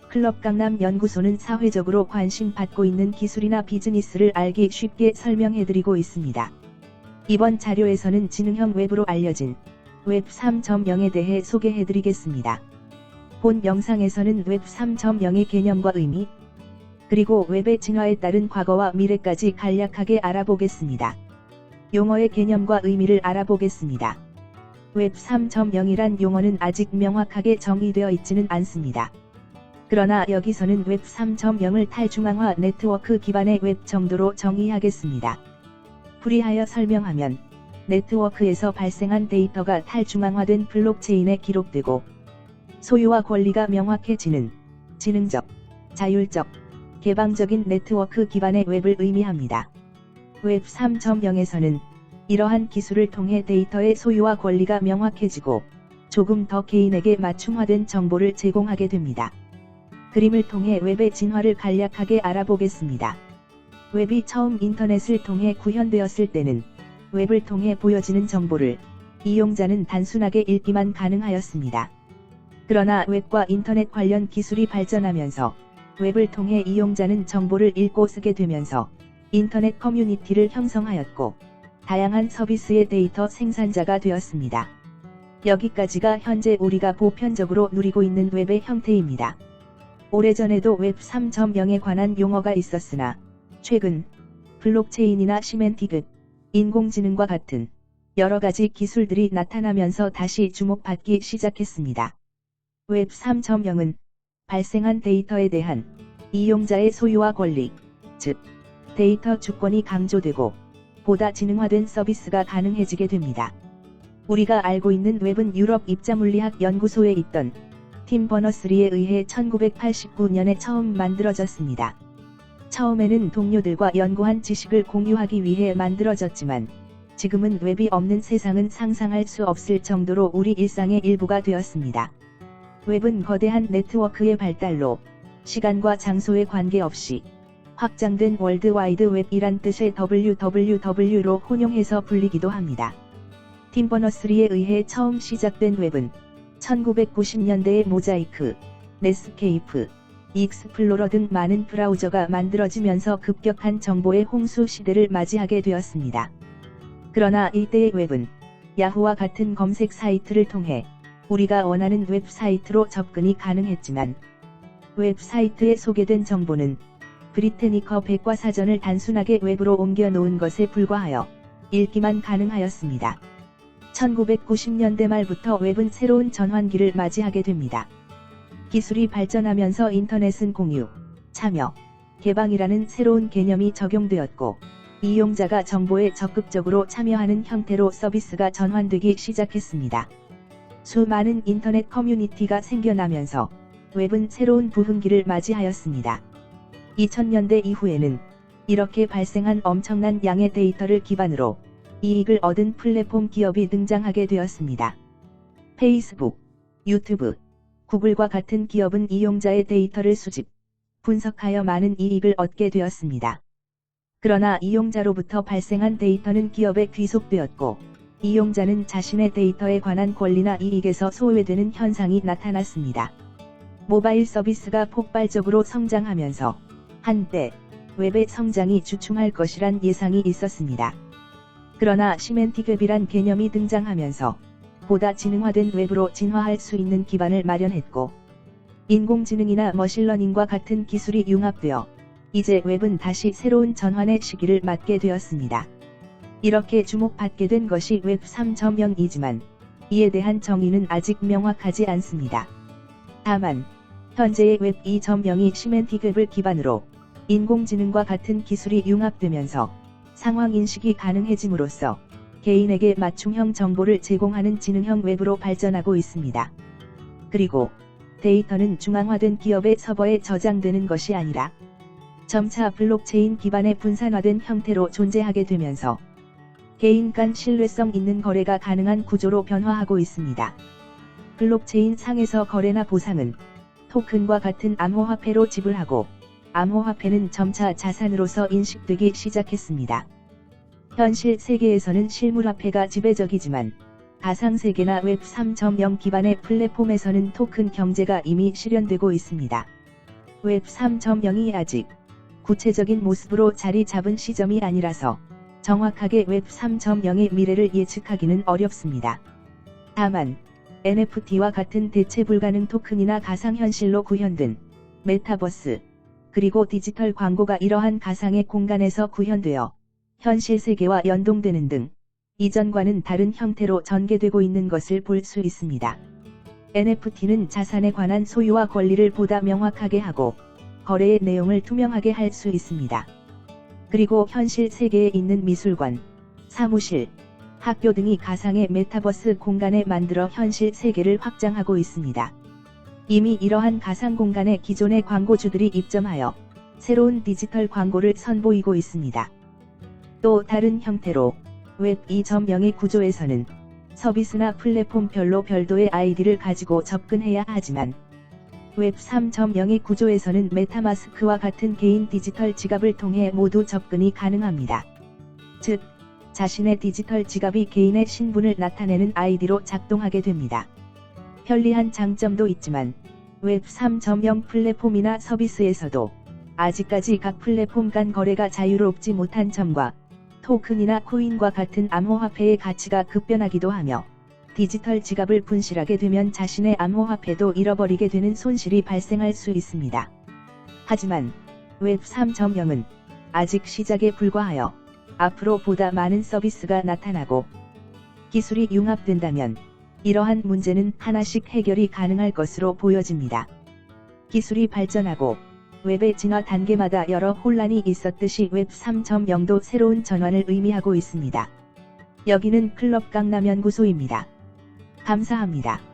클럽 강남 연구소는 사회적으로 관심받고 있는 기술이나 비즈니스를 알기 쉽게 설명해드리고 있습니다. 이번 자료에서는 지능형 웹으로 알려진 웹 3.0에 대해 소개해드리겠습니다. 본 영상에서는 웹 3.0의 개념과 의미, 그리고 웹의 진화에 따른 과거와 미래까지 간략하게 알아보겠습니다. 용어의 개념과 의미를 알아보겠습니다. 웹 3.0이란 용어는 아직 명확하게 정의되어 있지는 않습니다. 그러나 여기서는 웹 3.0을 탈중앙화 네트워크 기반의 웹 정도로 정의하겠습니다. 풀이하여 설명하면 네트워크에서 발생한 데이터가 탈중앙화된 블록체인에 기록되고 소유와 권리가 명확해지는 지능적, 자율적, 개방적인 네트워크 기반의 웹을 의미합니다. 웹 3.0에서는 이러한 기술을 통해 데이터의 소유와 권리가 명확해지고 조금 더 개인에게 맞춤화된 정보를 제공하게 됩니다. 그림을 통해 웹의 진화를 간략하게 알아보겠습니다. 웹이 처음 인터넷을 통해 구현되었을 때는 웹을 통해 보여지는 정보를 이용자는 단순하게 읽기만 가능하였습니다. 그러나 웹과 인터넷 관련 기술이 발전하면서 웹을 통해 이용자는 정보를 읽고 쓰게 되면서 인터넷 커뮤니티를 형성하였고 다양한 서비스의 데이터 생산자가 되었습니다. 여기까지가 현재 우리가 보편적으로 누리고 있는 웹의 형태입니다. 오래전에도 웹 3.0에 관한 용어가 있었으나 최근 블록체인이나 시멘틱, 인공지능과 같은 여러가지 기술들이 나타나면서 다시 주목받기 시작했습니다. 웹 3.0은 발생한 데이터에 대한 이용자의 소유와 권리, 즉 데이터 주권이 강조되고 보다 지능화된 서비스가 가능해지게 됩니다. 우리가 알고 있는 웹은 유럽 입자물리학 연구소에 있던 팀 버너스리에 의해 1989년에 처음 만들어졌습니다. 처음에는 동료들과 연구한 지식을 공유하기 위해 만들어졌지만 지금은 웹이 없는 세상은 상상할 수 없을 정도로 우리 일상의 일부가 되었습니다. 웹은 거대한 네트워크의 발달로 시간과 장소에 관계없이 확장된 월드와이드 웹이란 뜻의 WWW로 혼용해서 불리기도 합니다. 팀 버너스리에 의해 처음 시작된 웹은 1990년대에 모자이크, 넷스케이프, 익스플로러 등 많은 브라우저가 만들어지면서 급격한 정보의 홍수 시대를 맞이하게 되었습니다. 그러나 이때의 웹은 야후와 같은 검색 사이트를 통해 우리가 원하는 웹사이트로 접근이 가능했지만 웹사이트에 소개된 정보는 브리테니커 백과사전을 단순하게 웹으로 옮겨 놓은 것에 불과하여 읽기만 가능하였습니다. 1990년대 말부터 웹은 새로운 전환기를 맞이하게 됩니다. 기술이 발전하면서 인터넷은 공유, 참여, 개방이라는 새로운 개념이 적용되었고 이용자가 정보에 적극적으로 참여하는 형태로 서비스가 전환되기 시작했습니다. 수많은 인터넷 커뮤니티가 생겨나면서 웹은 새로운 부흥기를 맞이하였습니다. 2000년대 이후에는 이렇게 발생한 엄청난 양의 데이터를 기반으로 이익을 얻은 플랫폼 기업이 등장하게 되었습니다. 페이스북, 유튜브, 구글과 같은 기업은 이용자의 데이터를 수집, 분석하여 많은 이익을 얻게 되었습니다. 그러나 이용자로부터 발생한 데이터는 기업에 귀속되었고 이용자는 자신의 데이터에 관한 권리나 이익에서 소외되는 현상이 나타났습니다. 모바일 서비스가 폭발적으로 성장하면서 한때 웹의 성장이 주춤할 것이란 예상이 있었습니다. 그러나 시멘틱 웹이란 개념이 등장하면서 보다 지능화된 웹으로 진화할 수 있는 기반을 마련했고 인공지능이나 머신러닝과 같은 기술이 융합되어 이제 웹은 다시 새로운 전환의 시기를 맞게 되었습니다. 이렇게 주목받게 된 것이 웹 3.0이지만 이에 대한 정의는 아직 명확하지 않습니다. 다만 현재의 웹 2.0이 시멘틱 웹을 기반으로 인공지능과 같은 기술이 융합되면서 상황인식이 가능해짐으로써 개인에게 맞춤형 정보를 제공하는 지능형 웹으로 발전하고 있습니다. 그리고 데이터는 중앙화된 기업의 서버에 저장되는 것이 아니라 점차 블록체인 기반의 분산화된 형태로 존재하게 되면서 개인 간 신뢰성 있는 거래가 가능한 구조로 변화하고 있습니다. 블록체인 상에서 거래나 보상은 토큰과 같은 암호화폐로 지불하고 암호화폐는 점차 자산으로서 인식되기 시작했습니다. 현실 세계에서는 실물화폐가 지배적이지만 가상세계나 웹 3.0 기반의 플랫폼에서는 토큰 경제가 이미 실현되고 있습니다. 웹 3.0이 아직 구체적인 모습으로 자리 잡은 시점이 아니라서 정확하게 웹 3.0의 미래를 예측하기는 어렵습니다. 다만 NFT와 같은 대체 불가능 토큰이나 가상현실로 구현된 메타버스, 그리고 디지털 광고가 이러한 가상의 공간에서 구현되어 현실 세계와 연동되는 등 이전과는 다른 형태로 전개되고 있는 것을 볼 수 있습니다. NFT는 자산에 관한 소유와 권리를 보다 명확하게 하고 거래의 내용을 투명하게 할 수 있습니다. 그리고 현실 세계에 있는 미술관, 사무실, 학교 등이 가상의 메타버스 공간에 만들어 현실 세계를 확장하고 있습니다. 이미 이러한 가상 공간에 기존의 광고주들이 입점하여 새로운 디지털 광고를 선보이고 있습니다. 또 다른 형태로 웹 2.0의 구조에서는 서비스나 플랫폼별로 별도의 아이디를 가지고 접근해야 하지만 웹 3.0의 구조에서는 메타마스크와 같은 개인 디지털 지갑을 통해 모두 접근이 가능합니다. 즉, 자신의 디지털 지갑이 개인의 신분을 나타내는 아이디로 작동하게 됩니다. 편리한 장점도 있지만 웹 3.0 플랫폼이나 서비스에서도 아직까지 각 플랫폼 간 거래가 자유롭지 못한 점과 토큰이나 코인과 같은 암호화폐의 가치가 급변하기도 하며 디지털 지갑을 분실하게 되면 자신의 암호화폐도 잃어버리게 되는 손실이 발생할 수 있습니다. 하지만 웹 3.0은 아직 시작에 불과하여 앞으로 보다 많은 서비스가 나타나고 기술이 융합된다면 이러한 문제는 하나씩 해결이 가능할 것으로 보여집니다. 기술이 발전하고 웹의 진화 단계마다 여러 혼란이 있었듯이 웹 3.0도 새로운 전환을 의미하고 있습니다. 여기는 클럽 강남 연구소입니다. 감사합니다.